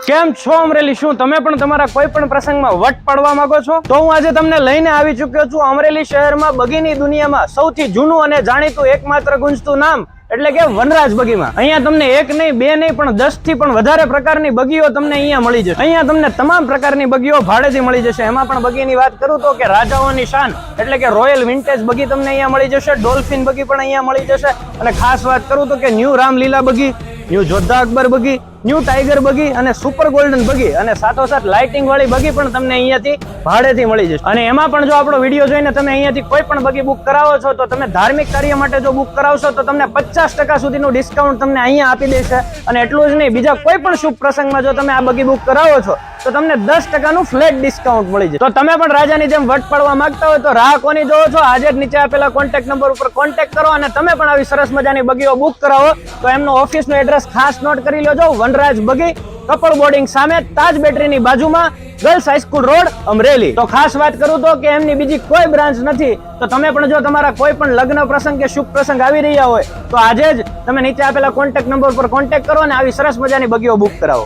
કેમ છો અમરેલી? શું તમે પણ તમારા કોઈ પણ પ્રસંગમાં વટ પાડવા માંગો છો? તો હું આજે તમને લઈને આવી ચુક્યો છું અમરેલી શહેરમાં બગીની દુનિયામાં સૌથી જૂનું અને જાણીતું એકમાત્ર ગુંજતું નામ એટલે કે વનરાજ બગીમાં. અહીંયા તમને એક નહીં, બે નહીં, પણ 10 થી પણ વધારે પ્રકારની બગીઓ તમને અહીંયા મળી જશે. અહીંયા તમને તમામ પ્રકારની બગીઓ ભાડેથી મળી જશે. એમાં પણ બગીની વાત કરું તો કે રાજાઓની શાન એટલે કે રોયલ વિન્ટેજ બગી તમને અહીંયા મળી જશે. ડોલ્ફિન બગી પણ અહીંયા મળી જશે. અને ખાસ વાત કરું તો કે new Ramleela buggy, new Jodha Akbar buggy, new tiger buggy અને સુપર ગોલ્ડન બગી અને સાથોસાથ લાઇટિંગ વાળી બગી પણ તમને અહીંયાથી ભાડેથી મળી જશે. અને એમાં પણ જો આપણો વિડીયો જોઈને તમે અહીંયાથી કોઈ પણ બગી બુક કરાવો છો તો તમે ધાર્મિક કાર્ય માટે જો બુક કરાવશો તો તમને 50% સુધીનું ડિસ્કાઉન્ટ તમને અહીંયા આપી દેશે. અને એટલું જ નહીં, બીજા કોઈ પણ શુભ પ્રસંગમાં જો તમે આ બગી બુક કરાવો છો તો તમને 10%નું ફ્લેટ ડિસ્કાઉન્ટ મળી જશે. તો તમે પણ રાજાની જેમ વટ પાડવા માંગતા હોય તો રાહ કોની જોવો છો? આજે જ નીચે આપેલા કોન્ટેક્ટ નંબર ઉપર કોન્ટેક્ટ કરો અને તમે પણ આવી સરસ મજાની બગીઓ બુક કરાવો. તો એમનો ઓફિસનું એડ્રેસ ખાસ નોટ કરી લેજો. વનરાજ બગી, કપડ બોર્ડિંગ સામે, તાજ બેટરીની બાજુમાં, ગર્લ્સ હાઈસ્કૂલ રોડ, અમરેલી. તો ખાસ વાત કરું તો કે એમની બીજી કોઈ બ્રાન્ચ નથી. તો તમે પણ જો તમારા કોઈ પણ લગ્ન પ્રસંગ કે શુભ પ્રસંગ આવી રહ્યા હોય તો આજે જ તમે નીચે આપેલા કોન્ટેક્ટ નંબર પર કોન્ટેક્ટ કરો અને આવી સરસ મજાની બગીઓ બુક કરાવો.